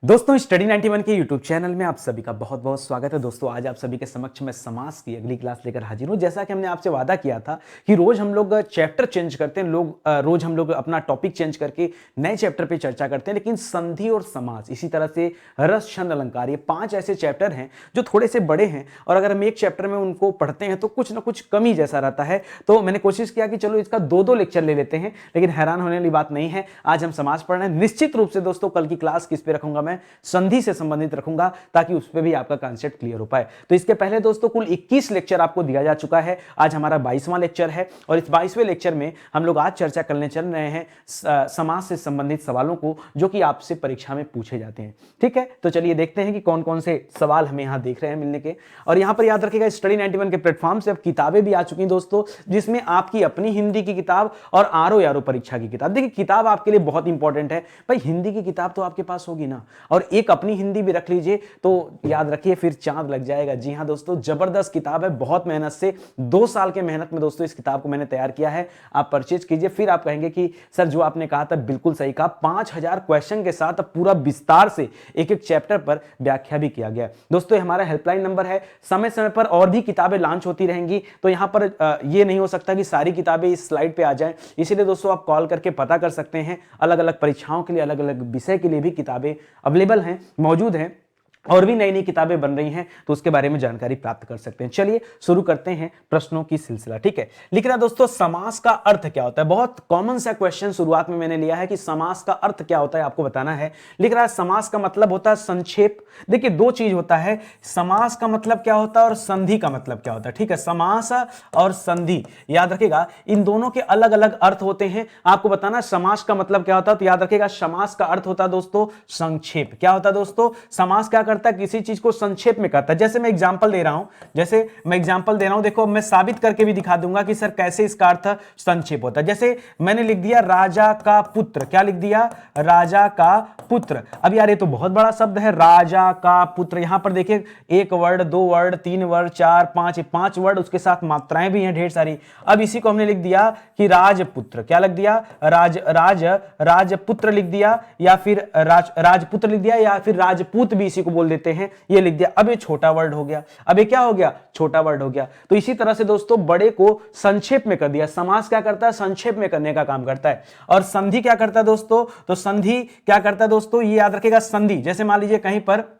दोस्तों स्टडी 91 के YouTube channel में आप सभी का बहुत बहुत स्वागत है। दोस्तों आज आप सभी के समक्ष मैं समास की अगली क्लास लेकर हाजिर हूं। जैसा कि हमने आपसे वादा किया था कि रोज हम लोग चैप्टर चेंज करते हैं, रोज हम लोग अपना टॉपिक चेंज करके नए चैप्टर पे चर्चा करते हैं, लेकिन संधि और समास, इसी तरह से रस छंद अलंकार, ये 5 ऐसे चैप्टर हैं जो थोड़े से बड़े हैं और अगर हम एक चैप्टर में उनको पढ़ते हैं तो कुछ ना कुछ कमी जैसा रहता है। तो मैंने कोशिश किया कि चलो इसका दो लेक्चर ले लेते हैं, लेकिन हैरान होने वाली बात नहीं है। आज हम समास पढ़ रहे हैं। निश्चित रूप से दोस्तों कल की क्लास किस पे रखूंगा, मैं संधि से संबंधित रखूंगा ताकि उस पे भी आपका कांसेप्ट क्लियर हो पाए। तो इसके पहले दोस्तों कुल 21 लेक्चर आपको दिया जा चुका है। आज हमारा 22वां लेक्चर है और इस 22वें लेक्चर में हम लोग आज चर्चा करने चल रहे हैं समास से संबंधित सवालों को जो कि आपसे परीक्षा में पूछे जाते हैं। ठीक है, तो चलिए देखते हैं कि कौन कौन से सवाल हमें यहां देख रहे हैं मिलने के। और यहां पर याद रखिएगा स्टडी 91 के प्लेटफॉर्म से अब किताबें भी आ चुकी हैं दोस्तों, जिसमें आपकी अपनी हिंदी की किताब और आरओ यारो परीक्षा की किताब। देखिए किताब आपके लिए बहुत इंपॉर्टेंट है भाई, हिंदी की किताब तो आपके पास होगी ना, और एक अपनी हिंदी भी रख लीजिए तो याद रखिए फिर चांद लग जाएगा। जी हां दोस्तों, जबरदस्त किताब है, बहुत मेहनत से 2 साल के मेहनत में दोस्तों इस किताब को मैंने तैयार किया है। आप परचेज कीजिए, फिर आप कहेंगे कि सर जो आपने कहा था बिल्कुल सही कहा। 5000 क्वेश्चन के साथ पूरा विस्तार से एक एक चैप्टर पर व्याख्या भी किया गया। दोस्तों हमारा हेल्पलाइन नंबर है, समय समय पर और भी किताबें लॉन्च होती रहेंगी, तो यहां पर ये नहीं हो सकता कि सारी किताबें इस स्लाइड पे आ जाएं, इसलिए दोस्तों आप कॉल करके पता कर सकते हैं। अलग अलग परीक्षाओं के लिए, अलग अलग विषय के लिए भी किताबें अवेलेबल हैं, मौजूद हैं, और भी नई नई किताबें बन रही हैं, तो उसके बारे में जानकारी प्राप्त कर सकते हैं। चलिए शुरू करते हैं प्रश्नों की सिलसिला। ठीक है, लिख रहा दोस्तों समास का अर्थ क्या होता है। बहुत कॉमन सा क्वेश्चन शुरुआत में मैंने लिया है कि समास का अर्थ क्या होता है, आपको बताना है। लिख रहा है समास का मतलब होता है संक्षेप। देखिए दो चीज होता है, समास का मतलब क्या होता है और संधि का मतलब क्या होता है। ठीक है, समास और संधि याद रखिएगा, इन दोनों के अलग अलग अर्थ होते हैं। आपको बताना समास का मतलब क्या होता है, तो याद रखिएगा समास का अर्थ होता है दोस्तों संक्षेप। क्या होता है दोस्तों, समास क्या करता है, किसी चीज को संक्षेप में करता है। जैसे मैं एग्जांपल दे रहा हूं, देखो मैं साबित करके भी दिखा दूंगा कि सर कैसे इसका अर्थ संक्षेप होता है। जैसे मैंने लिख दिया राजा का पुत्र, क्या लिख दिया, राजा का पुत्र। अब यार ये तो बहुत बड़ा शब्द है, राजा का पुत्र। यहां पर देखिए 1 वर्ड, 2 वर्ड, 3 वर्ड, 4, 5 वर्ड, उसके साथ मात्राएं भी हैं ढेर सारी। अब इसी को हमने लिख दिया कि राजपुत्र, क्या लिख दिया, राजपुत्र लिख दिया, या फिर राजपुत्र लिख दिया, या फिर राजपूत भी इसी को बोल देते हैं, ये लिख दिया। अब ये छोटा वर्ड हो गया, अब ये क्या हो गया, छोटा वर्ड हो गया। तो इसी तरह से दोस्तों बड़े को संक्षेप में कर दिया। समास क्या करता है, संक्षेप में करने का काम करता है। और संधि क्या करता है दोस्तों, तो संधि क्या करता है दोस्तों, ये याद रखेगा। संधि जैसे मान लीजिए कहीं पर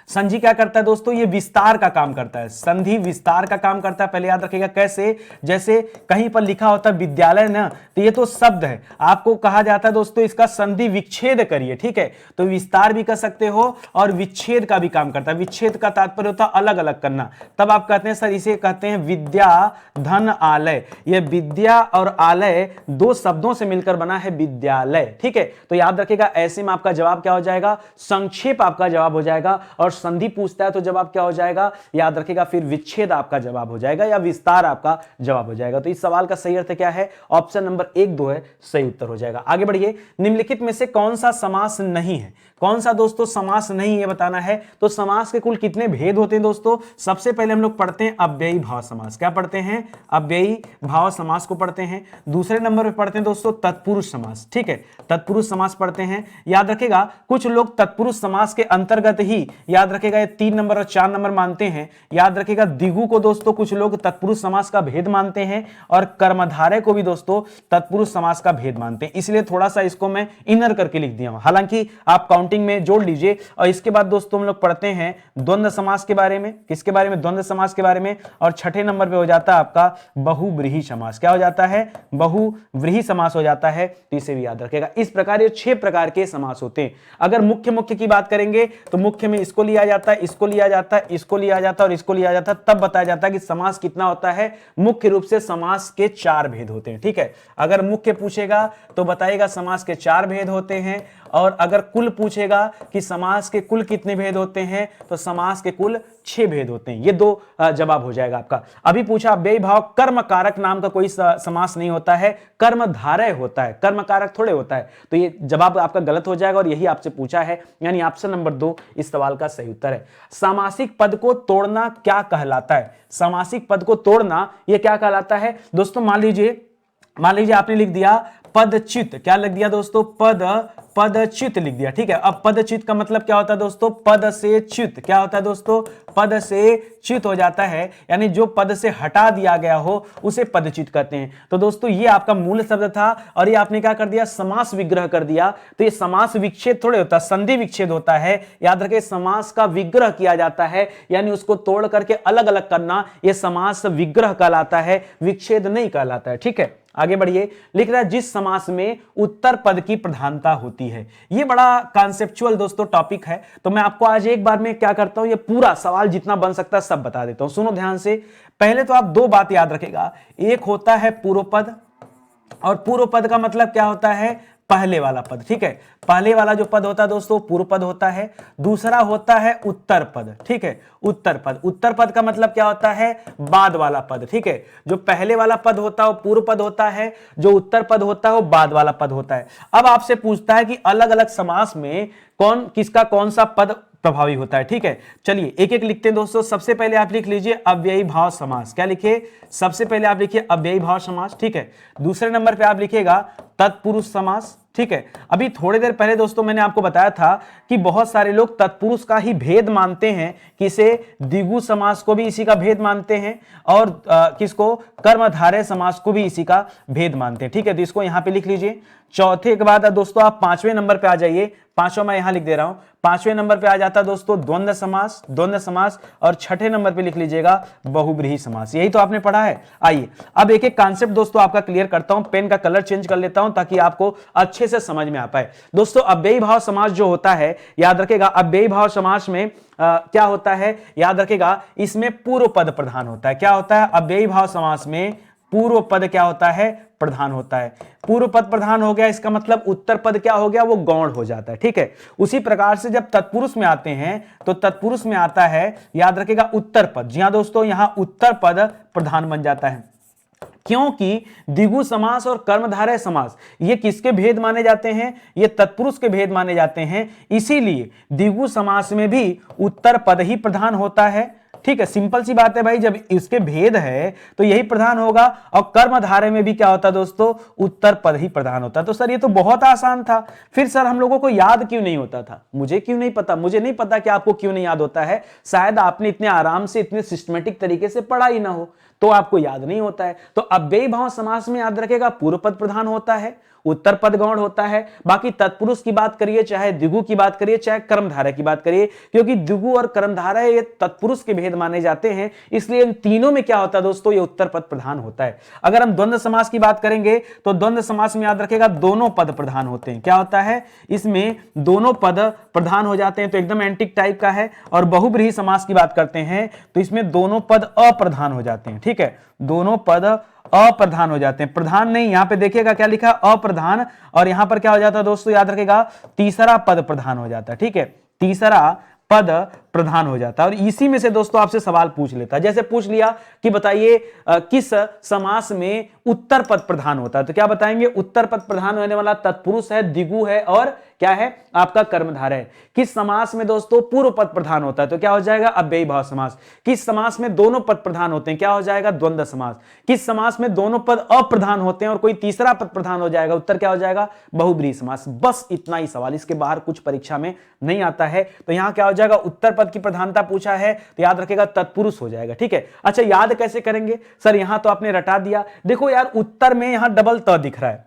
संधि क्या करता है दोस्तों, ये विस्तार का काम करता है। संधि विस्तार का काम करता है। पहले याद रखिएगा कैसे, जैसे कहीं पर लिखा होता है विद्यालय ना, तो ये तो शब्द है, आपको कहा जाता है दोस्तों इसका संधि विच्छेद करिए। ठीक है, तो विस्तार भी कर सकते हो और विच्छेद का भी काम करता है। विच्छेद का तात्पर्य होता है अलग अलग करना, तब आप कहते हैं सर इसे कहते हैं विद्या धन आलय। ये विद्या और आलय 2 शब्दों से मिलकर बना है विद्यालय। ठीक है, तो याद रखिएगा ऐसे में आपका जवाब क्या हो जाएगा, संक्षेप आपका जवाब हो जाएगा। और संधि पूछता है तो जवाब क्या हो जाएगा, याद रखिएगा फिर विच्छेद आपका जवाब हो जाएगा या विस्तार आपका जवाब हो जाएगा। तो इस सवाल का सही अर्थ क्या है, ऑप्शन नंबर 1, 2 है सही उत्तर हो जाएगा। आगे बढ़िए, निम्नलिखित में से कौन सा समास नहीं है, कौन सा दोस्तों समास नहीं है बताना है। तो समास के कुल कितने भेद होते हैं दोस्तों, सबसे पहले हम लोग पढ़ते हैं अव्ययी भाव समास। क्या पढ़ते हैं, अव्ययी भाव समास को पढ़ते हैं। दूसरे नंबर पे पढ़ते हैं दोस्तों तत्पुरुष समास। ठीक है, तत्पुरुष समास पढ़ते हैं। याद रखेगा कुछ लोग तत्पुरुष समास के अंतर्गत ही, याद रखेगा ये 3 नंबर और 4 नंबर मानते हैं। याद रखेगा दिगु को दोस्तों कुछ लोग तत्पुरुष समास का भेद मानते हैं और कर्मधारय को भी दोस्तों तत्पुरुष समास का भेद मानते हैं, इसलिए थोड़ा सा इसको मैं इनर करके लिख दिया हूं, हालांकि आप काउंटिंग में जोड़ लीजिए। और इसके बाद दोस्तों हम लोग पढ़ते हैं द्वंद्व समास के बारे में। किसके बारे में, द्वंद्व समास के बारे में। और छठे नंबर पे हो जाता है आपका बहुव्रीहि समास। क्या हो जाता है, बहुव्रीहि समास हो जाता है, तो इसे भी याद रखेगा। इस प्रकार ये 6 प्रकार के समास होते हैं। अगर मुख्य की बात करेंगे तो मुख्य में इसको लिया जाता है, इसको लिया जाता है, इसको लिया जाता है और इसको लिया जाता है, तब बताया जाता है कि समास कितना होता है। मुख्य रूप से समास के 4 भेद होते हैं। ठीक है, अगर मुख्य पूछेगा तो बताएगा समास के 4 भेद होते हैं, और अगर कुल पूछेगा कि समास के कुल कितने भेद होते हैं, तो समास के कुल 6 भेद होते हैं। ये 2 जवाब हो जाएगा आपका। अभी पूछा अव्ययी भाव कर्म कारक नाम का कोई समास नहीं होता है, कर्मधारय होता है, कर्म कारक थोड़े होता है, तो ये जवाब आपका गलत हो जाएगा और यही आपसे पूछा है, यानी ऑप्शन नंबर 2 इस सवाल का सही उत्तर है। सामासिक पद को तोड़ना क्या कहलाता है, सामासिक पद को तोड़ना यह क्या कहलाता है दोस्तों। मान लीजिए आपने लिख दिया पदच्युत, क्या लिख दिया दोस्तों, पदच्युत लिख दिया। ठीक है, अब पदच्युत का मतलब क्या होता है दोस्तों, पद से च्युत। क्या होता है दोस्तों, पद से च्युत हो जाता है, यानी जो पद से हटा दिया गया हो उसे पदच्युत कहते हैं। तो दोस्तों ये आपका मूल शब्द था और ये आपने क्या कर दिया, समास विग्रह कर दिया। तो ये समास विच्छेद थोड़े होता, संधि विच्छेद होता है। याद रखें, समास का विग्रह किया जाता है, यानी उसको तोड़ करके अलग अलग करना, यह समास विग्रह कहलाता है, विच्छेद नहीं कहलाता है। ठीक है, आगे बढ़िए। लिख रहा है जिस समास में उत्तर पद की प्रधानता होती है। ये बड़ा कॉन्सेप्चुअल दोस्तों टॉपिक है, तो मैं आपको आज एक बार में क्या करता हूं, ये पूरा सवाल जितना बन सकता है सब बता देता हूं। सुनो ध्यान से। पहले तो आप दो बात याद रखेगा, एक होता है पूर्व पद, और पूर्व पद का मतलब क्या होता है, पहले वाला पद। ठीक है, पहले वाला जो पद होता है दोस्तों पूर्व पद होता है। दूसरा होता है उत्तर पद। ठीक है, उत्तर पद, उत्तर पद का मतलब क्या होता है, बाद वाला पद। ठीक है, जो पहले वाला पद होता है वो पूर्व पद होता है, जो उत्तर पद होता है वो बाद वाला पद होता है। अब आपसे पूछता है कि अलग अलग समास में कौन किसका कौन सा पद प्रभावी होता है। ठीक है, चलिए एक एक लिखते हैं दोस्तों। सबसे पहले आप लिख लीजिए अव्ययी भाव समास। क्या लिखे, सबसे पहले आप लिखिए अव्ययी भाव समास। ठीक है, दूसरे नंबर पे आप लिखिएगा तत्पुरुष समास। ठीक है, अभी थोड़ी देर पहले दोस्तों मैंने आपको बताया था कि बहुत सारे लोग तत्पुरुष का ही भेद मानते हैं, किसे, द्विगु समास को भी इसी का भेद मानते हैं, और किसको, कर्मधारय समास को भी इसी का भेद मानते हैं। ठीक है, तो इसको यहां पे लिख लीजिए। चौथे के बाद दोस्तों आप पांचवें नंबर पे आ जाइए। पांचवा मैं यहां लिख दे रहा हूं। पांचवें नंबर पे आ जाता है दोस्तों द्वंद्व समास, द्वंद्व समास, और छठे नंबर पे लिख लीजिएगा बहुब्रीहि समास। यही तो आपने पढ़ा है। आइए अब एक एक कॉन्सेप्ट दोस्तों आपका क्लियर करता हूं। पेन का कलर चेंज कर लेता हूं ताकि आपको अच्छे से समझ में आ पाए। दोस्तों अव्ययी भाव समास जो होता है, याद रखेगा अव्ययी भाव समास में क्या होता है, याद रखेगा इसमें पूर्व पद प्रधान होता है। क्या होता है, अव्ययी भाव समास में पूर्व पद क्या होता है, प्रधान होता है। पूर्व पद प्रधान हो गया, इसका मतलब उत्तर पद क्या हो गया, वो गौण हो जाता है। ठीक है, उसी प्रकार से जब तत्पुरुष में आते हैं तो तत्पुरुष में आता है, याद रखेगा उत्तर पद। जी हां दोस्तों, यहां उत्तर पद प्रधान बन जाता है, क्योंकि द्विगु समास और कर्मधारय समास ये किसके भेद माने जाते हैं, ये तत्पुरुष के भेद माने जाते हैं। इसीलिए द्विगु समास में भी उत्तर पद ही प्रधान होता है। ठीक है, सिंपल सी बात है भाई, जब इसके भेद है तो यही प्रधान होगा, और कर्मधारय में भी क्या होता है दोस्तों, उत्तर पद ही प्रधान होता है। तो सर ये तो बहुत आसान था, फिर सर हम लोगों को याद क्यों नहीं होता था, मुझे क्यों नहीं पता, मुझे नहीं पता कि आपको क्यों नहीं याद होता है। शायद आपने इतने आराम से इतने सिस्टमेटिक तरीके से पढ़ा ही ना हो, तो आपको याद नहीं होता है। तो अव्ययी भाव समास में याद रखेगा पूर्व पद प्रधान होता है, उत्तर पद गौण होता है। बाकी तत्पुरुष की बात करिए, चाहे द्विगु की बात करिए, चाहे कर्मधारय की बात करिए, क्योंकि द्विगु और कर्मधारय ये तत्पुरुष के भेद माने जाते हैं, इसलिए इन तीनों में क्या होता है दोस्तों, ये उत्तर पद प्रधान होता है। अगर हम द्वंद्व समास की बात करेंगे तो द्वंद्व समास में याद रखेगा दोनों पद प्रधान होते हैं। क्या होता है, इसमें दोनों पद प्रधान हो जाते हैं, तो एकदम एंटिक टाइप का है। और बहुब्रीहि समास की बात करते हैं तो इसमें दोनों पद अप्रधान हो जाते हैं। ठीक है, दोनों पद अप्रधान हो जाते हैं, प्रधान नहीं। यहां पे देखिएगा क्या लिखा है, अप्रधान, और यहां पर क्या हो जाता है दोस्तों, याद रखेगा तीसरा पद प्रधान हो जाता है। ठीक है, तीसरा पद प्रधान हो जाता है। और इसी में से दोस्तों आपसे सवाल पूछ लेता है, जैसे पूछ लिया कि बताइए किस समास में उत्तर पद प्रधान होता है, तो क्या बताएंगे, उत्तर पद प्रधान होने वाला तत्पुरुष है, द्विगु है, और क्या है आपका कर्मधारय है। किस समास में दोस्तों पूर्व पद प्रधान होता है, तो क्या हो जाएगा, अव्ययी भाव समास। किस समास में दोनों पद प्रधान होते हैं, क्या हो जाएगा, द्वंद्व समास। किस समास में दोनों पद अप्रधान होते हैं और कोई तीसरा पद प्रधान हो जाएगा, उत्तर क्या हो जाएगा, बहुब्रीहि समास। बस इतना ही सवाल, इसके बाहर कुछ परीक्षा में नहीं आता है। तो यहां क्या हो जाएगा, उत्तर पद की प्रधानता पूछा है तो याद रखेगा तत्पुरुष हो जाएगा। ठीक है, अच्छा याद कैसे करेंगे सर, यहां तो आपने रटा दिया। देखो यार, उत्तर में यहां डबल त दिख रहा है,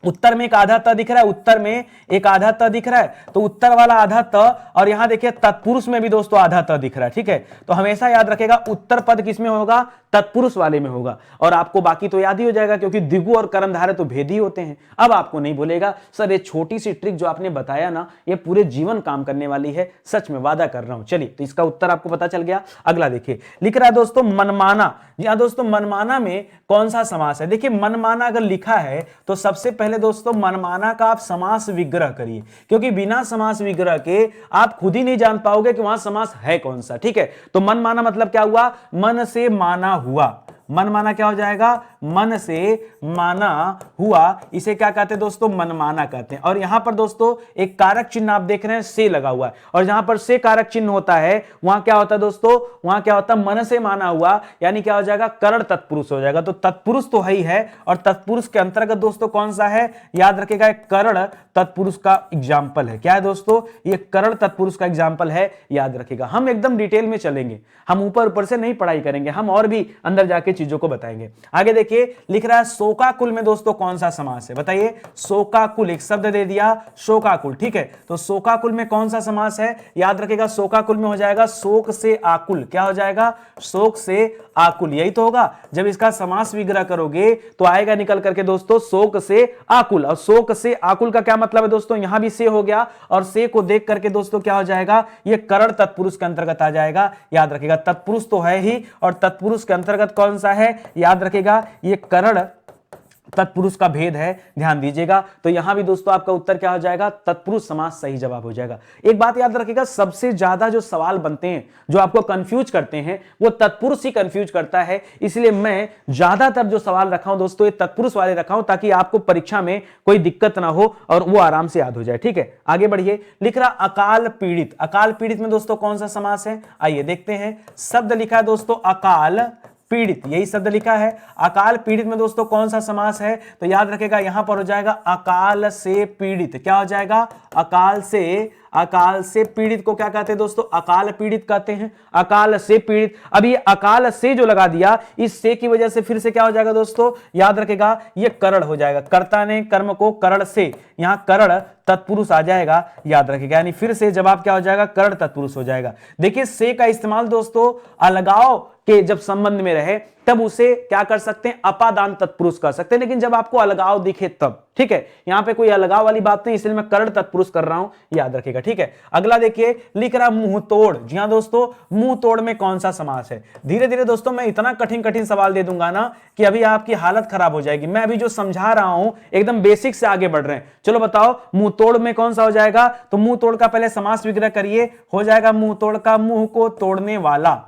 उत्तर में एक आधा त दिख रहा है, उत्तर में एक आधा त दिख रहा है, तो उत्तर वाला आधा त, और यहां देखिए तत्पुरुष में भी दोस्तों आधा त दिख रहा है। ठीक है, तो हमेशा याद रखेगा उत्तर पद किसमें होगा, तत्पुरुष वाले में होगा, और आपको बाकी तो याद ही हो जाएगा, क्योंकि द्विगु और कर्मधारय तो भेद ही होते हैं। अब आपको नहीं बोलेगा सर ये छोटी सी ट्रिक जो आपने बताया ना, ये पूरे जीवन काम करने वाली है, सच में वादा कर रहा हूं। चलिए, तो इसका उत्तर आपको पता चल गया। अगला देखिए, लिख रहा है दोस्तों मनमाना। जी हाँ दोस्तों, मनमाना में कौन सा समास है, देखिए मनमाना अगर लिखा है तो सबसे पहले दोस्तों मनमाना का आप समास विग्रह करिए, क्योंकि बिना समास विग्रह के आप खुद ही नहीं जान पाओगे कि वहां समास है कौन सा। ठीक है, तो मनमाना मतलब क्या हुआ, मन से माना हुआ, मनमाना क्या हो जाएगा, मन से माना हुआ, इसे क्या कहते हैं दोस्तों, मनमाना कहते हैं। और यहां पर दोस्तों एक कारक चिन्ह आप देख रहे हैं से लगा हुआ है, और जहां पर से कारक चिन्ह होता है वहां क्या होता है दोस्तों, वहां क्या होता है, मन से माना हुआ, यानी क्या हो जाएगा, करण तत्पुरुष हो जाएगा। तो तत्पुरुष तो है ही है, और तत्पुरुष के अंतर्गत दोस्तों कौन सा है, याद रखेगा, एक करण तत्पुरुष का एग्जाम्पल है। क्या है दोस्तों, ये करण तत्पुरुष का एग्जाम्पल है, याद रखेगा। हम एकदम डिटेल में चलेंगे, हम ऊपर ऊपर से नहीं पढ़ाई करेंगे, हम और भी अंदर जाके चीजों को बताएंगे। आगे देखिए, लिख रहा है शोकाकुल में दोस्तों कौन सा समास है, बताइए। शोकाकुल, एक शब्द दे दिया शोकाकुल, ठीक है। तो शोकाकुल में कौन सा समास है, याद रखेगा, शोकाकुल में हो जाएगा शोक से आकुल। क्या हो जाएगा, शोक से आकुल, यही तो होगा। जब इसका समास विग्रह करोगे तो आएगा निकल करके दोस्तों शोक से आकुल। और शोक से आकुल का क्या मतलब है दोस्तों, यहां भी से हो गया, और से को देख करके दोस्तों क्या हो जाएगा, ये करण तत्पुरुष के अंतर्गत आ जाएगा, याद रखेगा। तत्पुरुष तो है ही, और तत्पुरुष के अंतर्गत कौन सा है, याद रखेगा, ये करण तत्पुरुष का भेद है, ध्यान दीजिएगा। तो यहां भी दोस्तों आपका उत्तर क्या हो जाएगा, तत्पुरुष समास सही जवाब हो जाएगा। एक बात याद रखिएगा, सबसे ज्यादा जो सवाल बनते हैं, जो आपको कंफ्यूज करते हैं, वो तत्पुरुष ही कंफ्यूज करता है। इसलिए मैं ज्यादातर जो सवाल रखा हूं दोस्तों, ये तत्पुरुष वाले रखा हूं, ताकि आपको परीक्षा में कोई दिक्कत ना हो और वो आराम से याद हो जाए, ठीक है। आगे बढ़िए, लिख रहा अकाल पीड़ित। अकाल पीड़ित में दोस्तों कौन सा समास है, आइए देखते हैं। शब्द लिखा है दोस्तों अकाल पीड़ित, यही शब्द लिखा है। अकाल पीड़ित में दोस्तों कौन सा समास है, तो याद रखेगा यहां पर हो जाएगा अकाल से पीड़ित। क्या हो जाएगा, अकाल से पीड़ित को क्या कहते हैं दोस्तों, अकाल पीड़ित कहते हैं, अकाल से पीड़ित। अब ये अकाल से जो लगा दिया, इस से की वजह से फिर से क्या हो जाएगा दोस्तों, याद रखेगा, ये करण हो जाएगा। कर्ता ने कर्म को करण से, यहां करण तत्पुरुष आ जाएगा, याद रखेगा, यानी फिर से जवाब क्या हो जाएगा, करण तत्पुरुष हो जाएगा। देखिए से का इस्तेमाल दोस्तों अलगाव के जब संबंध में रहे तब उसे क्या कर सकते हैं, अपादान तत्पुरुष कर सकते हैं, लेकिन जब आपको अलगाव दिखे तब, ठीक है। यहां पे कोई अलगाव वाली बात नहीं, इसलिए मैं करण तत्पुरुष कर रहा हूं, याद रखेगा, ठीक है। अगला देखिए, लिख रहा मुंह तोड़। जी हां दोस्तों, मुंह तोड़ में कौन सा समास है। धीरे धीरे दोस्तों मैं इतना कठिन कठिन सवाल दे दूंगा ना कि अभी आपकी हालत खराब हो जाएगी। मैं अभी जो समझा रहा हूं एकदम बेसिक से आगे बढ़ रहे हैं। चलो बताओ, मुंह तोड़ में कौन सा हो जाएगा, तो मुंह तोड़ का पहले समास विग्रह करिए, हो जाएगा मुंह तोड़ का मुंह को तोड़ने वाला,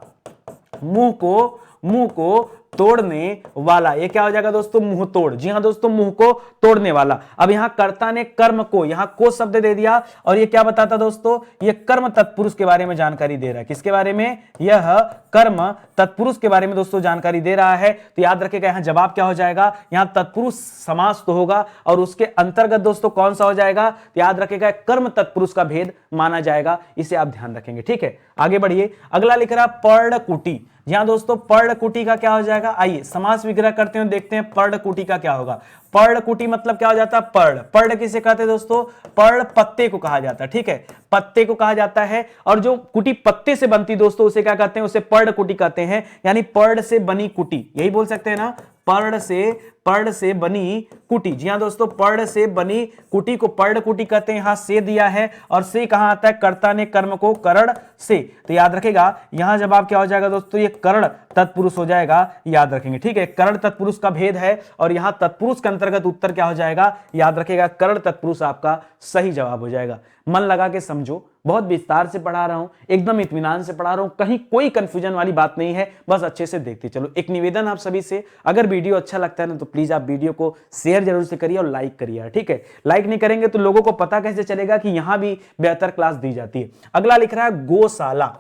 मुंह को तोड़ने वाला, ये क्या हो जाएगा दोस्तों, मुंह तोड़। जी हां दोस्तों, मुंह को तोड़ने वाला। अब यहां कर्ता ने कर्म को, यहां को शब्द दे दिया, और ये क्या बताता दोस्तों, ये कर्म तत्पुरुष के बारे में जानकारी दे रहा है। किसके बारे में, यह कर्म तत्पुरुष के बारे में दोस्तों जानकारी दे रहा है। तो याद रखिएगा यहां जवाब क्या हो जाएगा, यहां तत्पुरुष समास तो होगा, और उसके अंतर्गत दोस्तों कौन सा हो जाएगा, तो याद रखिएगा कर्म तत्पुरुष का भेद माना जाएगा, इसे आप ध्यान रखेंगे, ठीक है। आगे बढ़िए, अगला लिख रहा पर्णकुटी। यहां दोस्तों पर्णकुटी का क्या हो जाएगा, आइए समास विग्रह करते हैं, देखते हैं पर्णकुटी का क्या होगा। पर्णकुटी मतलब क्या हो जाता है, पर्ण किसे कहते हैं दोस्तों, पर्ण पत्ते को कहा जाता है, ठीक है, पत्ते को कहा जाता है। और जो कुटी पत्ते से बनती दोस्तों उसे क्या कहते हैं, उसे पर्णकुटी कहते हैं, यानी पर्ण से बनी कुटी, यही बोल सकते हैं ना, पर्ण से बनी कुटी। जी हां दोस्तों, पर्ण से बनी कुटी को पर्णकुटी कहते हैं। यहां से दिया है, और से कहां आता है, कर्ता ने कर्म को करण से। तो याद रखेगा यहां जवाब क्या हो जाएगा दोस्तों, ये करण तत्पुरुष हो जाएगा, याद रखेंगे, ठीक है। करण तत्पुरुष का भेद है, और यहां तत्पुरुष के अंतर्गत उत्तर क्या हो जाएगा, याद रखेगा, करण तत्पुरुष आपका सही जवाब हो जाएगा। मन लगा के समझो, बहुत विस्तार से पढ़ा रहा हूं, एकदम इत्मीनान से पढ़ा रहा हूं, कहीं कोई कंफ्यूजन वाली बात नहीं है, बस अच्छे से देखते चलो। एक निवेदन आप सभी से, अगर वीडियो अच्छा लगता है ना तो प्लीज आप वीडियो को शेयर जरूर से करिए और लाइक करिए, ठीक है। लाइक नहीं करेंगे तो लोगों को पता कैसे चलेगा कि यहां भी बेहतर क्लास दी जाती है। अगला लिख रहा है गौशाला।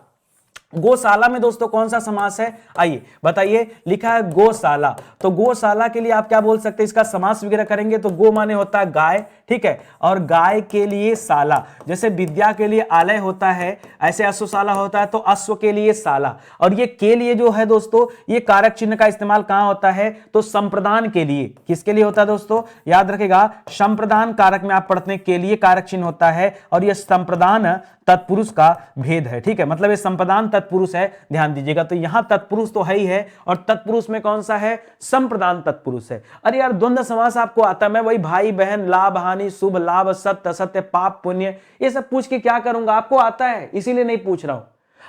गौशाला में दोस्तों कौन सा समास है, आइए बताइए। लिखा है गौशाला, तो गौशाला के लिए आप क्या बोल सकते हैं, इसका समास विग्रह करेंगे तो गो माने होता है गाय, ठीक है, और गाय के लिए शाला। जैसे विद्या के लिए आलय होता है, ऐसे अश्वशाला होता है तो अश्व के लिए शाला। और ये के लिए जो है दोस्तों, ये कारक चिन्ह का इस्तेमाल कहां होता है, तो संप्रदान के लिए। किसके लिए होता है दोस्तों, याद रखेगा, संप्रदान कारक में आप पढ़ते हैं के लिए कारक चिन्ह होता है, और यह संप्रदान तत्पुरुष का भेद है, ठीक है, मतलब ये संप्रदान तत्पुरुष है, ध्यान दीजिएगा। तो यहां तत्पुरुष तो है ही है, और तत्पुरुष में कौन सा है, संप्रदान तत्पुरुष है। अरे यार द्वंद्व समास आपको आता है, मैं वही भाई बहन, लाभ हानि, शुभ लाभ, सत्य असत्य, पाप पुण्य, ये सब पूछ के क्या करूंगा, आपको आता है इसीलिए नहीं पूछ रहा हूं।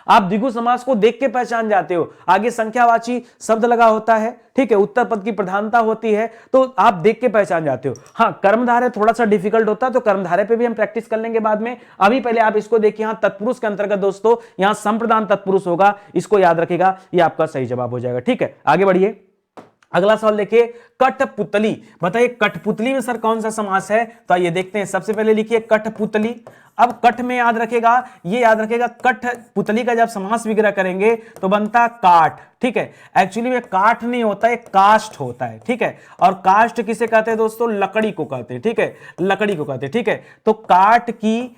आप द्विगु समास को देख के पहचान जाते हो, आगे संख्यावाची शब्द लगा होता है, ठीक है, उत्तर पद की प्रधानता होती है, तो आप देख के पहचान जाते हो। हाँ, कर्मधारय थोड़ा सा डिफिकल्ट होता है, तो कर्मधारय पे भी हम प्रैक्टिस कर लेंगे बाद में। अभी पहले आप इसको देखिए, यहां तत्पुरुष के अंतर्गत दोस्तों यहां संप्रदान तत्पुरुष होगा, इसको याद रखेगा, ये आपका सही जवाब हो जाएगा, ठीक है। आगे बढ़िए, अगला सवाल देखिए, कठपुतली। बताइए कठपुतली में सर कौन सा समास है? तो आइए देखते हैं। सबसे पहले लिखिए कठपुतली। अब कठ में याद रखेगा, ये याद रखेगा, कठपुतली का जब समास विग्रह करेंगे तो बनता काठ। ठीक है, एक्चुअली में काठ नहीं होता है, काष्ठ होता है। ठीक है, और काष्ठ किसे कहते हैं दोस्तों? लकड़ी को कहते हैं। ठीक है, लकड़ी को कहते हैं। ठीक है, तो काठ की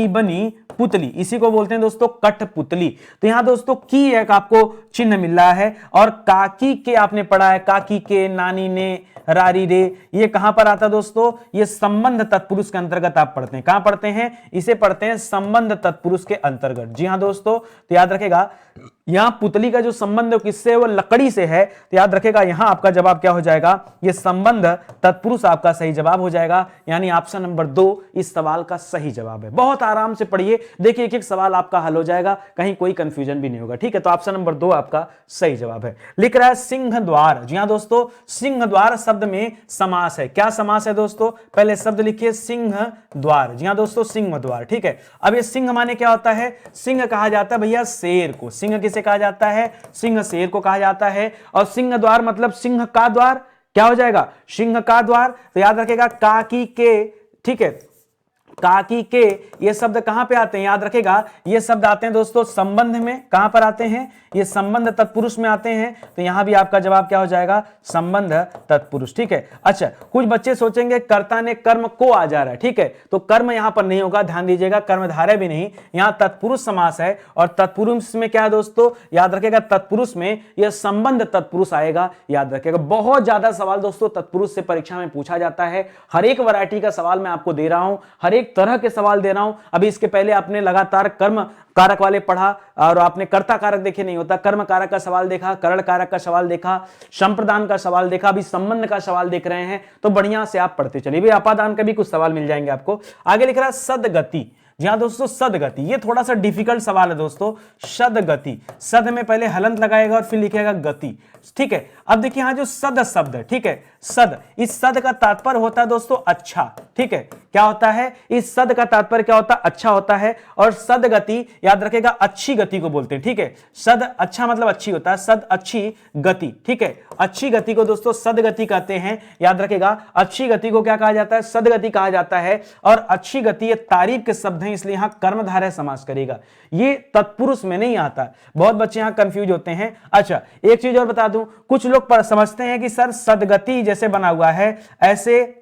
बनी पुतली, इसी को बोलते हैं दोस्तों कठपुतली। तो यहां दोस्तों की एक आपको चिन्ह मिल रहा है, और काकी के आपने पढ़ा है, काकी के, नानी ने, रारी रे, ये कहां पर आता है दोस्तों? ये संबंध तत्पुरुष के अंतर्गत आप पढ़ते हैं। कहां पढ़ते हैं? इसे पढ़ते हैं संबंध तत्पुरुष के अंतर्गत। जी हां दोस्तों, तो याद रखेगा यहां पुतली का जो संबंध किससे है? वो लकड़ी से है। तो याद रखेगा यहां आपका जवाब क्या हो जाएगा? ये संबंध तत्पुरुष आपका सही जवाब हो जाएगा, यानी ऑप्शन नंबर 2 इस सवाल का सही जवाब है। बहुत आराम से पढ़िए, देखिए एक एक सवाल आपका हल हो जाएगा, कहीं कोई कंफ्यूजन भी नहीं होगा। ठीक है, तो ऑप्शन नंबर 2 आपका सही जवाब है। लिख रहा है सिंह द्वार। जी हां दोस्तों, सिंह द्वार शब्द में समास है। क्या समास है दोस्तों? पहले शब्द लिखिए सिंह द्वार। जी हां दोस्तों, सिंह द्वार। ठीक है, अब ये सिंह माने क्या होता है? सिंह कहा जाता है भैया शेर को। सिंह किसे कहा जाता है? सिंह शेर को कहा जाता है। और सिंह द्वार मतलब सिंह का द्वार। क्या हो जाएगा? सिंह का द्वार। तो याद रखेगा काकी के, ठीक है, काकी के ये शब्द कहां पे आते हैं? याद रखेगा ये शब्द आते हैं दोस्तों संबंध में। कहां पर आते हैं? ये संबंध तत्पुरुष में आते हैं। तो यहां भी आपका जवाब क्या हो जाएगा? संबंध तत्पुरुष। ठीक है, अच्छा कुछ बच्चे सोचेंगे कर्ता ने कर्म को आ जा रहा है। ठीक है, तो कर्म यहां पर नहीं होगा, ध्यान दीजिएगा, कर्मधारय भी नहीं, यहां तत्पुरुष समास है। और तत्पुरुष में क्या है दोस्तों? याद रखेगा तत्पुरुष में यह संबंध तत्पुरुष आएगा। याद रखेगा बहुत ज्यादा सवाल दोस्तों तत्पुरुष से परीक्षा में पूछा जाता है। हर एक वैरायटी का सवाल मैं आपको दे रहा हूं, हर एक तरह के सवाल दे रहा हूं। अभी इसके पहले आपने लगातार कर्म कारक वाले पढ़ा और आपने कर्ता कारक देखे नहीं होता, कर्म कारक का सवाल देखा, करण कारक का सवाल देखा, संप्रदान का सवाल देखा, अभी संबंध का सवाल देख रहे हैं। तो बढ़िया से आप पढ़ते चलिए, अपादान का भी कुछ सवाल मिल जाएंगे आपको। आगे लिख रहा है सदगति। जी हाँ दोस्तों, सदगति ये थोड़ा सा डिफिकल्ट सवाल है दोस्तों। सदगति, सद में पहले हलंत लगाएगा और फिर लिखेगा गति। ठीक है, अब देखिए यहां जो सद शब्द है, ठीक है, सद, इस सद का तात्पर्य होता है दोस्तों अच्छा। ठीक है, क्या होता है? इस सद का तात्पर्य क्या होता है? अच्छा होता है। और सदगति याद रखेगा अच्छी गति को बोलते हैं। ठीक है, सद अच्छा मतलब अच्छी होता है, सद अच्छी गति। ठीक है, अच्छी गति को दोस्तों सदगति कहते हैं। याद रखेगा अच्छी गति को क्या कहा जाता है? सदगति कहा जाता है। और अच्छी गति ये तारीफ के शब्द हैं, इसलिए यहां कर्मधारय समास करेगा, ये तत्पुरुष में नहीं आता। बहुत बच्चे यहां कंफ्यूज होते हैं। अच्छा एक चीज और बता दूं, कुछ लोग समझते हैं कि सर सदगति जैसे बना हुआ है, ऐसे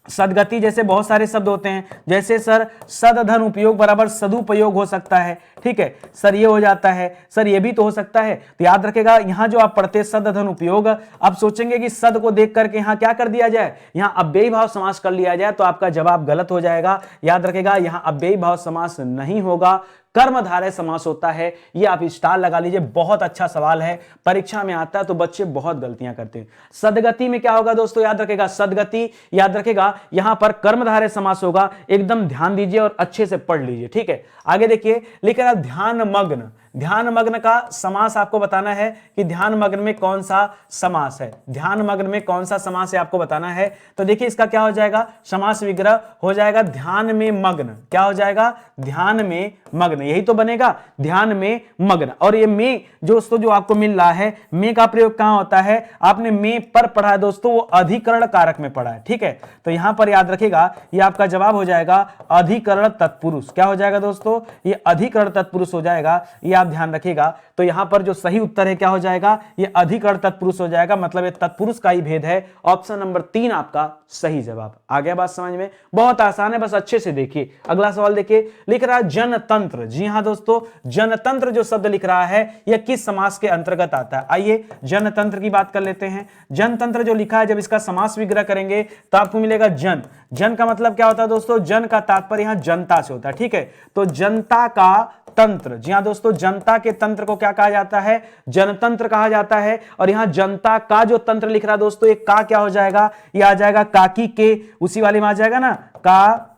सदगति जैसे बहुत सारे शब्द होते हैं, जैसे सर सदधन उपयोग बराबर सदुपयोग हो सकता है। ठीक है सर, ये हो जाता है, सर ये भी तो हो सकता है। तो याद रखेगा यहां जो आप पढ़ते सदधन उपयोग, आप सोचेंगे कि सद को देख करके यहां क्या कर दिया जाए, यहां अव्ययी भाव समास कर लिया जाए, तो आपका जवाब गलत हो जाएगा। याद रखेगा यहां अव्ययी भाव समास नहीं होगा, कर्मधारय समास होता है। ये आप स्टार लगा लीजिए, बहुत अच्छा सवाल है, परीक्षा में आता है तो बच्चे बहुत गलतियां करते हैं। सदगति में क्या होगा दोस्तों? याद रखेगा सदगति, याद रखेगा यहां पर कर्मधारय समास होगा। एकदम ध्यान दीजिए और अच्छे से पढ़ लीजिए। ठीक है, आगे देखिए लिख रहा ध्यान मग्न। ध्यान मग्न का समास आपको बताना है कि ध्यान मग्न में कौन सा समास है, ध्यान मग्न में कौन सा समास है आपको बताना है। तो देखिए इसका क्या हो जाएगा? समास विग्रह हो जाएगा ध्यान में मग्न। क्या हो जाएगा? ध्यान में मग्न, यही तो बनेगा, ध्यान में मग्न। और ये में दोस्तों जो आपको मिल रहा है, में का प्रयोग कहां होता है? आपने में पर पढ़ा है दोस्तों, वो अधिकरण कारक में पढ़ा है। ठीक है, तो यहां पर याद रखेगा ये आपका जवाब हो जाएगा अधिकरण तत्पुरुष। क्या हो जाएगा दोस्तों? ये अधिकरण तत्पुरुष हो जाएगा, ये ध्यान रखिएगा। तो यहां पर जो सही उत्तर है क्या हो जाएगा? ये अधिकरण तत्पुरुष हो जाएगा, मतलब ये तत्पुरुष का ही भेद है। ऑप्शन नंबर 3 आपका सही जवाब। आ गया बात समझ में? बहुत आसान है, बस अच्छे से देखिए। अगला सवाल देखिए, लिख रहा है जनतंत्र। जी हां दोस्तों, जनतंत्र जो शब्द लिख रहा है यह किस समास के अंतर्गत आता है? आइए जनतंत्र की बात कर लेते हैं। जनतंत्र जो लिखा है, जब इसका समास विग्रह करेंगे तो आपको मिलेगा जन। जन का मतलब क्या होता है दोस्तों? जन का तात्पर्य यहां जनता से होता है। ठीक है, तो जनता का तंत्र, जी हां दोस्तों, जनता के तंत्र को क्या कहा जाता है? जनतंत्र कहा जाता है। और यहां जनता का जो तंत्र लिख रहा है दोस्तों, ये का क्या हो जाएगा? ये आ जाएगा काकी के, उसी वाले में आ जाएगा ना, का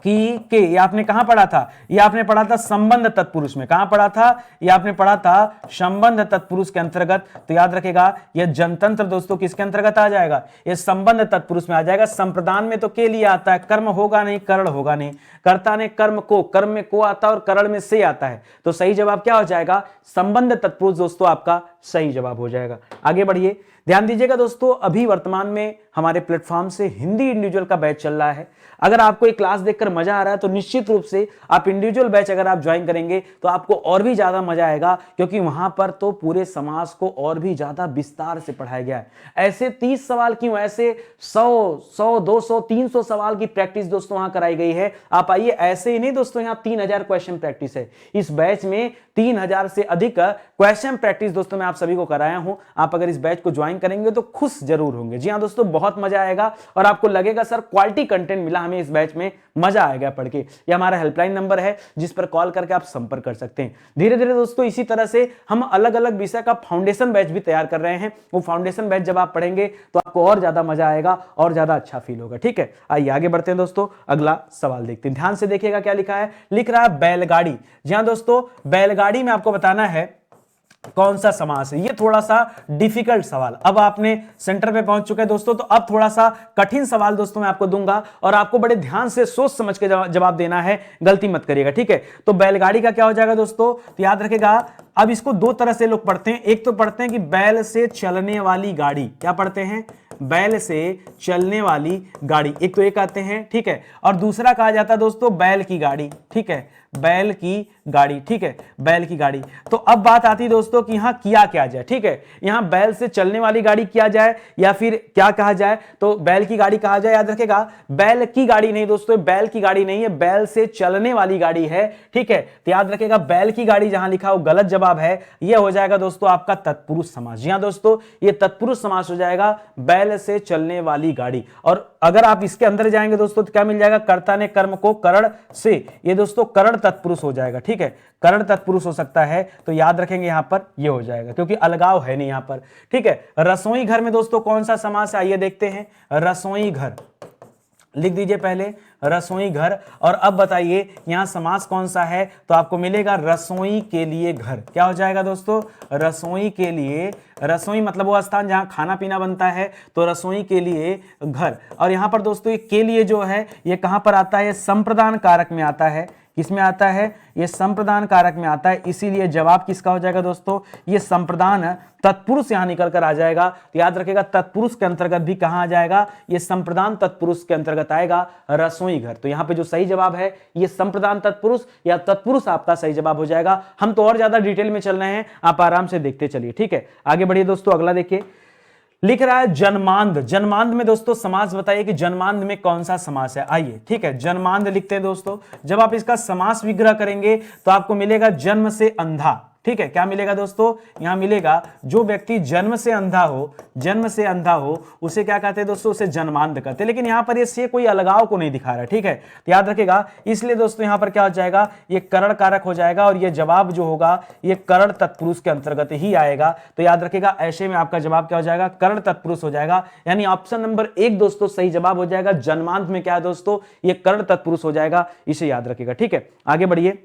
के, ये आपने कहां पढ़ा था? ये आपने पढ़ा था संबंध तत्पुरुष में। कहां पढ़ा था? ये आपने पढ़ा था संबंध तत्पुरुष के अंतर्गत। तो याद रखेगा ये जनतंत्र दोस्तों किसके अंतर्गत आ जाएगा? ये संबंध तत्पुरुष में आ जाएगा। संप्रदान में तो के लिए आता है, कर्म होगा नहीं, करण होगा नहीं। कर्ता ने कर्म को, कर्म में को आता है और करण में से आता है, तो सही जवाब क्या हो जाएगा? संबंध तत्पुरुष दोस्तों आपका सही जवाब हो जाएगा। आगे बढ़िए, ध्यान दीजिएगा दोस्तों, अभी वर्तमान में हमारे प्लेटफॉर्म से हिंदी इंडिविजुअल का बैच चल रहा है। अगर आपको ये क्लास देखकर मजा आ रहा है तो निश्चित रूप से आप इंडिविजुअल बैच अगर आप ज्वाइन करेंगे तो आपको और भी ज्यादा मजा आएगा, क्योंकि वहां पर तो पूरे समाज को और भी ज्यादा विस्तार से पढ़ाया गया है। ऐसे 30 सवाल क्यों, ऐसे 100, 200, 300 सवाल की प्रैक्टिस दोस्तों वहां कराई गई है। आप आइए, ऐसे ही नहीं दोस्तों, यहाँ 3000 क्वेश्चन प्रैक्टिस है। इस बैच में 3000 से अधिक क्वेश्चन प्रैक्टिस दोस्तों मैं आप सभी को कराया हूं। आप अगर इस बैच को ज्वाइन करेंगे तो खुश जरूर होंगे। जी हां दोस्तों, बहुत मजा आएगा और आपको लगेगा सर क्वालिटी कंटेंट मिला हमें इस बैच में, मजा आएगा पढ़ के। यह हमारा हेल्पलाइन नंबर है जिस पर कॉल करके आप संपर्क कर सकते हैं। धीरे धीरे दोस्तों इसी तरह से हम अलग अलग विषय का फाउंडेशन बैच भी तैयार कर रहे हैं। वो फाउंडेशन बैच जब आप पढ़ेंगे तो आपको और ज्यादा मजा आएगा और ज्यादा अच्छा फील होगा। ठीक है, आइए आगे बढ़ते हैं दोस्तों, अगला सवाल देखते हैं। ध्यान से देखिएगा क्या लिखा है। लिख रहा है बैलगाड़ी। जी हां दोस्तों, बैलगाड़ी में आपको बताना है कौन सा समास है। ये थोड़ा सा डिफिकल्ट सवाल, अब आपने सेंटर पे पहुंच चुके हैं दोस्तों, तो अब थोड़ा सा कठिन सवाल दोस्तों मैं आपको दूंगा और आपको बड़े ध्यान से सोच समझ के जवाब देना है, गलती मत करिएगा। ठीक है, तो बैलगाड़ी का क्या हो जाएगा दोस्तों? तो याद रखेगा, अब इसको दो तरह से लोग पढ़ते हैं। एक तो पढ़ते हैं कि बैल से चलने वाली गाड़ी, क्या पढ़ते हैं? बैल से चलने वाली गाड़ी, एक तो एक आते हैं। ठीक है, और दूसरा कहा जाता है दोस्तों बैल की गाड़ी। ठीक है, बैल की गाड़ी। ठीक है, बैल की गाड़ी। तो अब बात आती है दोस्तों कि यहां किया क्या जाए। ठीक है, यहां बैल से चलने वाली गाड़ी किया जाए या फिर क्या कहा जाए? तो बैल की गाड़ी कहा जाए। याद रखेगा, बैल की गाड़ी नहीं दोस्तों, बैल की गाड़ी नहीं है, बैल से चलने वाली गाड़ी है। ठीक है, तो याद रखेगा बैल की गाड़ी जहां लिखा हो गलत जवाब है। यह हो जाएगा दोस्तों आपका तत्पुरुष समास। जी हां दोस्तों, यह तत्पुरुष समास हो जाएगा, बैल से चलने वाली गाड़ी। और अगर आप इसके अंदर जाएंगे दोस्तों तो क्या मिल जाएगा? कर्ता ने कर्म को करण से, ये दोस्तों करण तत्पुरुष हो जाएगा। ठीक है, करण तत्पुरुष हो सकता है, तो याद रखेंगे यहां पर ये हो जाएगा, क्योंकि अलगाव है नहीं यहां पर। ठीक है, रसोई घर में दोस्तों कौन सा समास है? आइए देखते हैं। रसोई घर लिख दीजिए पहले, रसोई घर। और अब बताइए यहां समास कौन सा है? तो आपको मिलेगा रसोई के लिए घर। क्या हो जाएगा दोस्तों? रसोई के लिए। रसोई मतलब वो स्थान जहां खाना पीना बनता है, तो रसोई के लिए घर। और यहां पर दोस्तों ये के लिए जो है ये कहां पर आता है? संप्रदान कारक में आता है। किसमें आता है? ये संप्रदान कारक में आता है, इसीलिए जवाब किसका हो जाएगा दोस्तों? ये संप्रदान तत्पुरुष यहां निकल कर आ जाएगा। तो याद रखेगा तत्पुरुष के अंतर्गत भी कहां आ जाएगा? ये संप्रदान तत्पुरुष के अंतर्गत आएगा, रसोई घर। तो यहां पे जो सही जवाब है ये संप्रदान तत्पुरुष या तत्पुरुष आपका सही जवाब हो जाएगा। हम तो और ज्यादा डिटेल में चल रहे हैं, आप आराम से देखते चलिए। ठीक है, आगे बढ़िए दोस्तों, अगला देखिए। लिख रहा है जन्मांध। जन्मांध में दोस्तों समास बताइए कि जन्मांध में कौन सा समास है। आइए, ठीक है, जन्मांध लिखते हैं दोस्तों। जब आप इसका समास विग्रह करेंगे तो आपको मिलेगा जन्म से अंधा। ठीक है, क्या मिलेगा दोस्तों? यहां मिलेगा जो व्यक्ति जन्म से अंधा हो, जन्म से अंधा हो, उसे क्या कहते हैं दोस्तों? उसे जन्मांध कहते हैं। लेकिन यहां पर ये से कोई अलगाव को नहीं दिखा रहा है। ठीक है, तो याद रखेगा, इसलिए दोस्तों यहां पर क्या हो जाएगा? ये करण कारक हो जाएगा और ये जवाब जो होगा ये करण तत्पुरुष के अंतर्गत ही आएगा। तो याद रखेगा ऐसे में आपका जवाब क्या हो जाएगा? करण तत्पुरुष हो जाएगा। यानी ऑप्शन नंबर 1 दोस्तों सही जवाब हो जाएगा। जन्मांध में क्या है दोस्तों? ये करण तत्पुरुष हो जाएगा, इसे याद रखेगा। ठीक है, आगे बढ़िए,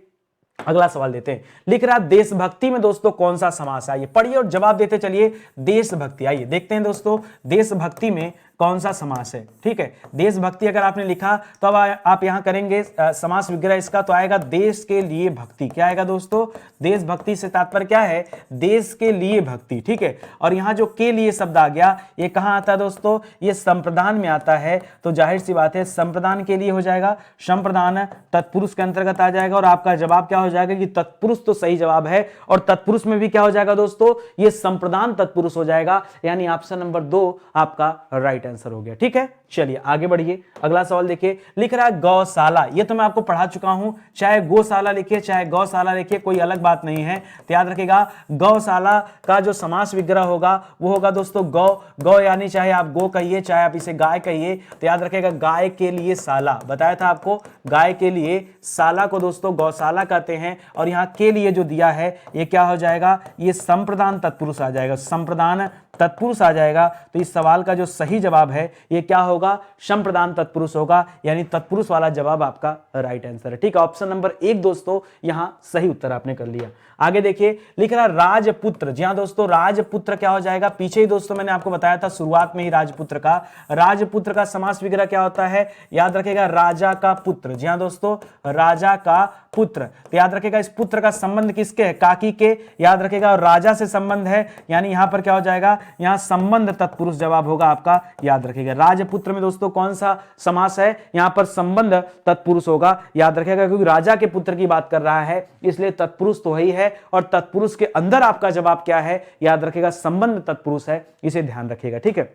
अगला सवाल देते हैं। लिख रहा देशभक्ति में दोस्तों कौन सा समास है? आइए पढ़िए और जवाब देते चलिए। देशभक्ति, आइए देखते हैं दोस्तों देशभक्ति में कौन सा समास है। ठीक है, देशभक्ति अगर आपने लिखा तो अब आप यहां करेंगे समास विग्रह इसका, तो आएगा देश के लिए भक्ति। क्या आएगा दोस्तों? देशभक्ति से तात्पर्य क्या है? देश के लिए भक्ति। ठीक है, और यहां जो के लिए शब्द आ गया ये कहां आता है दोस्तों? ये संप्रदान में आता है। तो जाहिर सी बात है संप्रदान के लिए हो जाएगा, संप्रदान तत्पुरुष के अंतर्गत आ जाएगा। और आपका जवाब क्या हो जाएगा कि तत्पुरुष तो सही जवाब है। और तत्पुरुष में भी क्या हो जाएगा दोस्तों? ये संप्रदान तत्पुरुष हो जाएगा, यानी ऑप्शन नंबर 2 आपका राइट आंसर हो गया। ठीक है, चलिए आगे बढ़िए, अगला सवाल देखिए। लिख रहा है गौशाला। ये तो मैं आपको पढ़ा चुका हूं, चाहे गौशाला लिखिए चाहे गौशाला लिखिए कोई अलग बात नहीं है। तो याद रखिएगा गौशाला का जो समास विग्रह होगा वो होगा दोस्तों गौ। गौ यानी चाहे आप गो कहिए चाहे आप इसे गाय कहिए। तो याद रखिएगा गाय के लिए शाला, बताया था आपको, गाय के लिए शाला को दोस्तों गौशाला कहते हैं। और यहां के लिए जो दिया है ये क्या हो जाएगा? ये संप्रदान तत्पुरुष आ जाएगा, संप्रदान तत्पुरुष आ जाएगा तो इस सवाल का जो सही जवाब है ये क्या होगा, संप्रदान तत्पुरुष होगा, यानी तत्पुरुष वाला जवाब आपका राइट आंसर है। ठीक है, ऑप्शन नंबर 1 दोस्तों यहां सही उत्तर आपने कर लिया। आगे देखिए लिख रहा राजपुत्र। जी हां दोस्तों, राजपुत्र क्या हो जाएगा, पीछे ही दोस्तों मैंने आपको बताया था शुरुआत में ही राजपुत्र का समास विग्रह क्या होता है, याद रखेगा राजा का पुत्र। जी हां दोस्तों, राजा का पुत्र। तो याद रखेगा इस पुत्र का संबंध किसके है, काकी के, याद रखेगा, और राजा से संबंध है, यानी यहां पर क्या हो जाएगा, यहां संबंध तत्पुरुष जवाब होगा आपका, याद रखेगा। राजपुत्र में दोस्तों कौन सा समास है, यहां पर संबंध तत्पुरुष होगा, याद रखेगा, क्योंकि राजा के पुत्र की बात कर रहा है इसलिए तत्पुरुष तो ही है, और तत्पुरुष के अंदर आपका जवाब क्या है, याद रखेगा संबंध तत्पुरुष है, इसे ध्यान रखिएगा। ठीक है,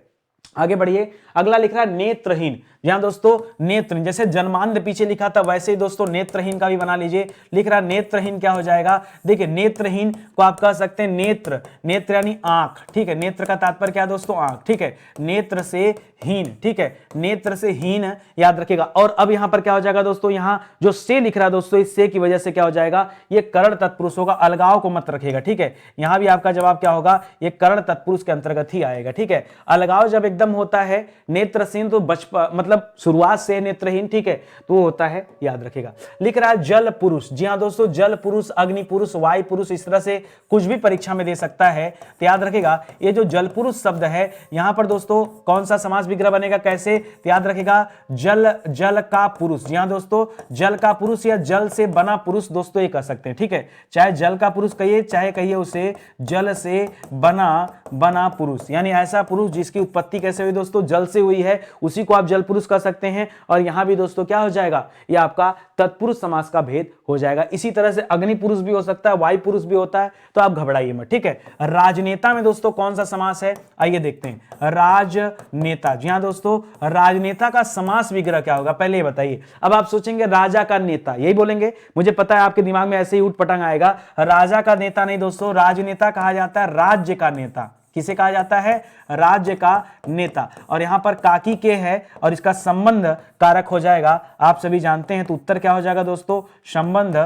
आगे बढ़िए। अगला लिख रहा है नेत्रहीन। यहां दोस्तों नेत्रहीन, जैसे जन्मांध पीछे लिखा था वैसे ही दोस्तों नेत्रहीन का भी बना लीजिए। लिख रहा नेत्रहीन क्या हो जाएगा, देखिए नेत्रहीन को आप कह सकते हैं नेत्र, नेत्र यानी आंख। ठीक है, नेत्र का तात्पर्य क्या है दोस्तों, आंख। ठीक है, नेत्र से हीन। ठीक है, नेत्र से हीन, याद रखिएगा। और अब यहां पर क्या हो जाएगा दोस्तों, यहां जो से लिख रहा है दोस्तों, इस से की वजह से क्या हो जाएगा, ये करण तत्पुरुष होगा, अलगाव को मत रखिएगा। ठीक है, यहां भी आपका जवाब क्या होगा, ये करण तत्पुरुष के अंतर्गत ही आएगा। ठीक है, अलगाव जब एकदम होता है नेत्रहीन तो मतलब शुरुआत से नेत्रहीन, ठीक है, तो वो होता है, याद रखिएगा। लिख रहा है जल पुरुष। जी हां दोस्तों, जल पुरुष, अग्नि पुरुष, वायु पुरुष, इस तरह से कुछ भी परीक्षा में दे सकता है, तो याद रखिएगा ये जो जल पुरुष शब्द है यहां पर दोस्तों कौन सा समास विग्रह बनेगा, कैसे, तो याद रखिएगा जल का पुरुष। जी हां दोस्तों, जल का पुरुष या जल से बना पुरुष दोस्तों ये कह सकते हैं। ठीक है, चाहे जल का पुरुष कहिए, चाहे कहिए उसे जल से बना पुरुष, यानी ऐसा पुरुष जिसकी उत्पत्ति कैसे हुई दोस्तों, जल से हुई है, उसी को आप जल पुरुष कह सकते हैं। और यहां भी दोस्तों क्या हो जाएगा, ये आपका तत्पुरुष समास का भेद हो जाएगा। इसी तरह से अग्नि पुरुष भी हो सकता है, वायु पुरुष भी होता है, तो आप घबराइए मत। ठीक है, राजनेता में दोस्तों कौन सा समास है, आइए देखते हैं। राजनेता, जी हां दोस्तों, राजनेता का समास विग्रह क्या होगा, पहले ये बताइए। अब आप सोचेंगे राजा का नेता, यही बोलेंगे, मुझे पता है आपके दिमाग में ऐसे ही उठपटांग आएगा। राजा का नेता नहीं दोस्तों, राजनेता कहा जाता है राज्य का नेता। किसे कहा जाता है, राज्य का नेता। और यहां पर काकी के है और इसका संबंध कारक हो जाएगा, आप सभी जानते हैं, तो उत्तर क्या हो जाएगा दोस्तों, संबंध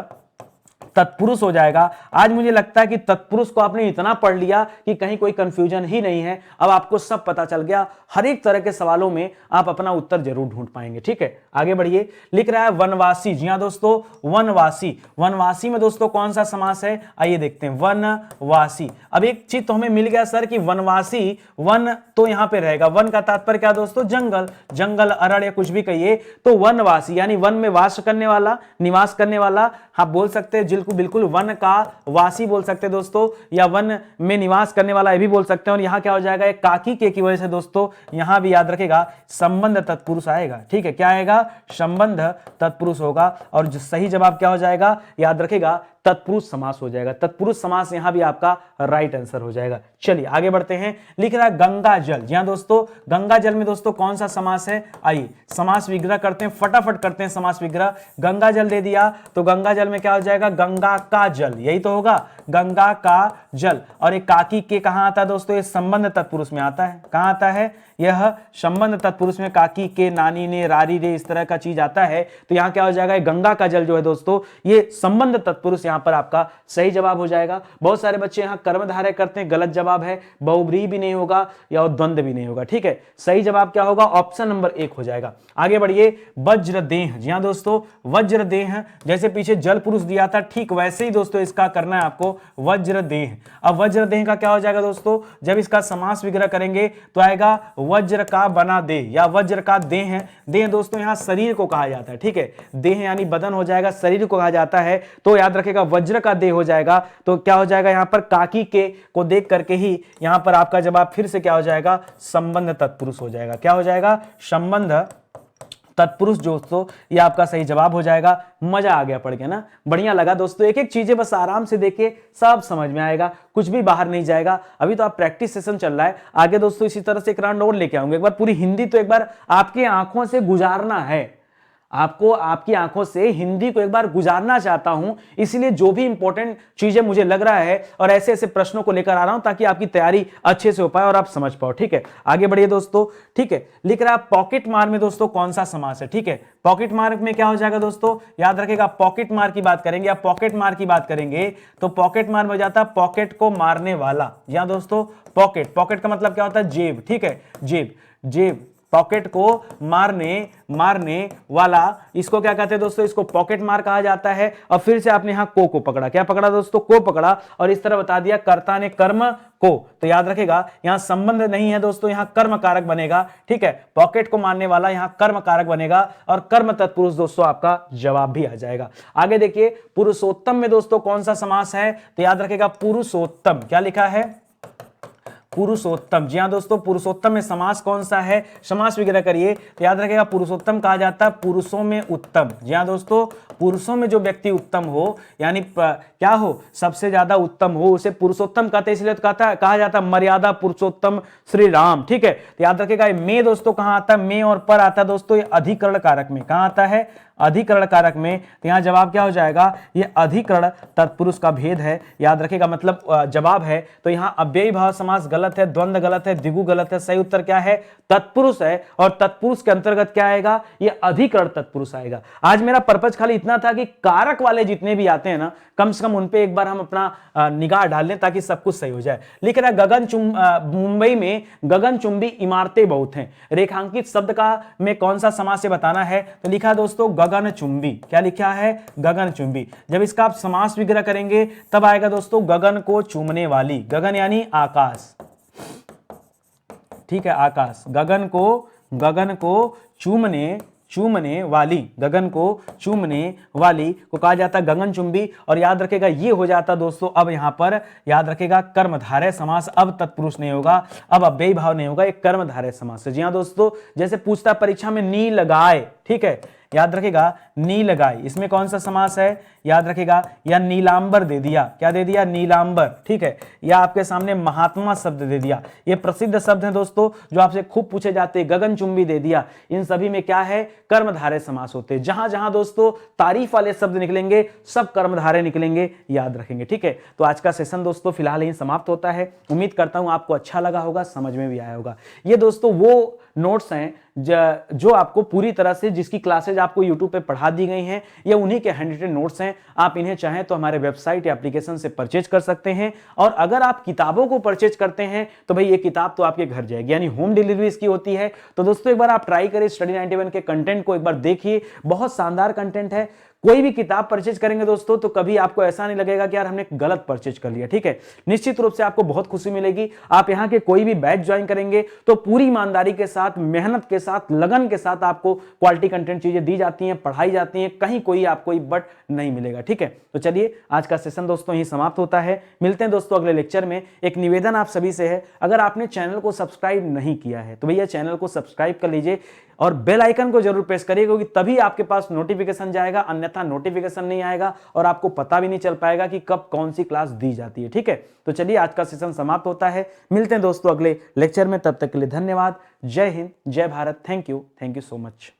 तत्पुरुष हो जाएगा। आज मुझे लगता है कि तत्पुरुष को आपने इतना पढ़ लिया कि कहीं कोई कंफ्यूजन ही नहीं है, अब आपको सब पता चल गया, हर एक तरह के सवालों में आप अपना उत्तर जरूर ढूंढ पाएंगे। ठीक है, आगे बढ़िए। लिख रहा है वनवासी। जी हां दोस्तों, वनवासी। वनवासी में दोस्तों कौन सा समास है, आइए देखते हैं। वनवासी, अब एक चीज तो हमें मिल गया सर कि वनवासी, वन तो यहां पे रहेगा, वन का तात्पर्य क्या दोस्तों, जंगल, जंगल, अरण्य, कुछ भी कहिए, तो वनवासी यानी वन में वास करने वाला, निवास करने वाला, आप बोल सकते हैं बिल्कुल वन का वासी बोल सकते हैं दोस्तों, या वन में निवास करने वाला ये भी बोल सकते हैं। और यहां क्या हो जाएगा, एक काकी के की वजह से दोस्तों यहां भी याद रखेगा संबंध तत्पुरुष आएगा। ठीक है, क्या आएगा, संबंध तत्पुरुष होगा। और जो सही जवाब क्या हो जाएगा, याद रखेगा तत्पुरुष समास हो जाएगा। तत्पुरुष समास यहां भी आपका राइट आंसर हो जाएगा। चलिए आगे बढ़ते हैं। लिख रहा है गंगा जल। जी हां दोस्तों, गंगा जल में दोस्तों कौन सा समास है, आइए समास विग्रह करते हैं, फटाफट करते हैं समास विग्रह। गंगा जल दे दिया तो गंगा जल में क्या हो जाएगा, गंगा का जल, यही तो होगा, गंगा का जल। और एक काकी के कहां आता है दोस्तों, ये संबंध तत्पुरुष में आता है, कहां आता है, यह संबंध तत्पुरुष में काकी के, नानी ने, रारी रे, इस तरह का चीज आता है। तो यहां क्या हो जाएगा, गंगा का जल जो है दोस्तों ये संबंध तत्पुरुष यहां पर आपका सही जवाब हो जाएगा। बहुत सारे बच्चे यहां कर्मधारय करते हैं, गलत जवाब है, बहुब्रीहि भी नहीं होगा या द्वंद्व भी नहीं होगा। ठीक है, सही जवाब क्या होगा, ऑप्शन नंबर 1 हो जाएगा। आगे बढ़िए। वज्रदेह। जी हां दोस्तों, वज्रदेह, जैसे पीछे जल पुरुष दिया था ठीक वैसे ही दोस्तों इसका करना है आपको, वज्रदेह। अब वज्रदेह का क्या हो जाएगा दोस्तों, जब इसका समास विग्रह करेंगे तो आएगा वज्र का बना देह, या वज्र का देह। देह दोस्तों यहां शरीर को कहा जाता है। ठीक है, देह यानी बदन हो जाएगा, शरीर को कहा जाता है, तो याद रखेगा वज्र का देह हो जाएगा। तो क्या हो जाएगा, यहां पर काकी के को देख करके ही यहां पर आपका जवाब फिर से क्या हो जाएगा, संबंध तत्पुरुष हो जाएगा। क्या हो जाएगा, संबंध तत्पुरुष दोस्तों, ये आपका सही जवाब हो जाएगा। मजा आ गया पढ़ के ना, बढ़िया लगा दोस्तों, एक एक चीजें बस आराम से देखिए, सब समझ में आएगा, कुछ भी बाहर नहीं जाएगा। अभी तो आप प्रैक्टिस सेशन चल रहा है, आगे दोस्तों इसी तरह से एक राउंड और लेके आऊंगा। एक बार पूरी हिंदी तो एक बार आपकी आंखों से गुजारना है, आपको आपकी आंखों से हिंदी को एक बार गुजारना चाहता हूं, इसलिए जो भी इंपॉर्टेंट चीजें मुझे लग रहा है और ऐसे ऐसे प्रश्नों को लेकर आ रहा हूं ताकि आपकी तैयारी अच्छे से हो पाए और आप समझ पाओ। ठीक है, आगे बढ़िए दोस्तों। ठीक है, लिख रहा है पॉकेट मार में दोस्तों कौन सा समास है। ठीक है, पॉकेट मार में क्या हो जाएगा दोस्तों, याद रखेगा पॉकेट मार की बात करेंगे या पॉकेट मार की बात करेंगे तो पॉकेट मार में हो जाता है पॉकेट को मारने वाला। यहां दोस्तों पॉकेट, पॉकेट का मतलब क्या होता है, जेब। ठीक है, जेब, जेब, पॉकेट को मारने वाला, इसको क्या कहते हैं दोस्तों, इसको पॉकेट मार कहा जाता है। और फिर से आपने यहां को पकड़ा, क्या पकड़ा दोस्तों, को पकड़ा और इस तरह बता दिया कर्ता ने कर्म को, तो याद रखेगा यहां संबंध नहीं है दोस्तों, यहां कर्म कारक बनेगा। ठीक है, पॉकेट को मारने वाला यहां कर्म कारक बनेगा और कर्म तत्पुरुष दोस्तों आपका जवाब भी आ जाएगा। आगे देखिए पुरुषोत्तम में दोस्तों कौन सा समास है, तो याद रखेगा पुरुषोत्तम, क्या लिखा है, पुरुषोत्तम। जी हां दोस्तों, पुरुषोत्तम में समास कौन सा है, समास वगैरह करिए तो याद रखेगा पुरुषोत्तम कहा जाता है पुरुषों में उत्तम। जी हां दोस्तों, पुरुषों में जो व्यक्ति उत्तम हो, यानी क्या हो, सबसे ज्यादा उत्तम हो, उसे पुरुषोत्तम कहते हैं। इसलिए तो कहा जाता है मर्यादा पुरुषोत्तम श्री राम। ठीक है, तो याद रखेगा में दोस्तों कहां आता है, में और पर आता है दोस्तों, ये अधिकरण कारक में, कहां आता है, अधिकरण कारक में। तो यहां जवाब क्या हो जाएगा, ये अधिकरण तत्पुरुष का भेद है, याद रखेगा, मतलब जवाब है। तो यहां अव्ययी भाव समास गलत है, द्वंद्व गलत है, द्विगु गलत है, सही उत्तर क्या है, तत्पुरुष है। और तत्पुरुष के अंतर्गत क्या आएगा, ये अधिकरण तत्पुरुष आएगा। आज मेरा पर्पज खाली इतना था कि कारक वाले जितने भी आते हैं ना, कम से कम उन पे एक बार हम अपना निगाह डाल लें ताकि सब कुछ सही हो जाए। लिख रहा है मुंबई में गगनचुंबी इमारतें बहुत हैं, रेखांकित शब्द का में कौन सा समास से बताना है, तो लिखा है दोस्तों गगनचुंबी। क्या लिखा है, गगनचुंबी। जब इसका आप समास विग्रह करेंगे तब आएगा दोस्तों गगन को चूमने वाली, गगन यानी आकाश। ठीक है, आकाश, गगन को चूमने वाली, गगन को चूमने वाली को कहा जाता है गगनचुंबी। और याद रखेगा ये हो जाता दोस्तों, अब यहां पर याद रखेगा कर्मधारय समास, अब तत्पुरुष नहीं होगा, अब अव्ययी भाव नहीं होगा, एक कर्मधारय समास है। जी हां दोस्तों, जैसे पूछता परीक्षा में नी लगाए, ठीक है, याद रखेगा नी लगाई, इसमें कौन सा समास है, याद रखेगा, या नीलांबर दे दिया, क्या दे दिया, नीलांबर। ठीक है, या आपके सामने महात्मा शब्द दे दिया, ये प्रसिद्ध शब्द है दोस्तों जो आपसे खूब पूछे जाते हैं, गगनचुंबी दे दिया। इन सभी में क्या है, कर्मधारय समास होते हैं। जहां जहां दोस्तों तारीफ वाले शब्द निकलेंगे सब कर्मधारय निकलेंगे, याद रखेंगे। ठीक है, तो आज का सेशन दोस्तों फिलहाल यहीं समाप्त होता है। उम्मीद करता हूं आपको अच्छा लगा होगा, समझ में भी आया होगा। ये दोस्तों वो नोट्स हैं जो आपको पूरी तरह से, जिसकी क्लासेज आपको YouTube पे पढ़ा दी गई हैं, ये उन्हीं के हैंड रिटन नोट्स हैं। आप इन्हें चाहें तो हमारे वेबसाइट या एप्लीकेशन से परचेज कर सकते हैं। और अगर आप किताबों को परचेज करते हैं तो भाई ये किताब तो आपके घर जाएगी, यानी होम डिलीवरी इसकी होती है। तो दोस्तों एक बार आप ट्राई करें, स्टडी 91 के कंटेंट को एक बार देखिए, बहुत शानदार कंटेंट है। कोई भी किताब परचेज करेंगे दोस्तों तो कभी आपको ऐसा नहीं लगेगा कि यार हमने गलत परचेज कर लिया। ठीक है, निश्चित रूप से आपको बहुत खुशी मिलेगी। आप यहां के कोई भी बैच ज्वाइन करेंगे तो पूरी ईमानदारी के साथ, मेहनत के साथ, लगन के साथ आपको क्वालिटी कंटेंट चीजें दी जाती हैं, पढ़ाई जाती हैं, कहीं कोई आपको बट नहीं मिलेगा। ठीक है, तो चलिए आज का सेशन दोस्तों यही समाप्त होता है। मिलते हैं दोस्तों अगले लेक्चर में। एक निवेदन आप सभी से है, अगर आपने चैनल को सब्सक्राइब नहीं किया है तो भैया चैनल को सब्सक्राइब कर लीजिए और बेल आइकन को जरूर प्रेस करिए, क्योंकि तभी आपके पास नोटिफिकेशन जाएगा, अन्यथा नोटिफिकेशन नहीं आएगा और आपको पता भी नहीं चल पाएगा कि कब कौन सी क्लास दी जाती है। ठीक है, तो चलिए आज का सेशन समाप्त होता है। मिलते हैं दोस्तों अगले लेक्चर में, तब तक के लिए धन्यवाद। जय हिंद, जय Bharat. Thank you so much.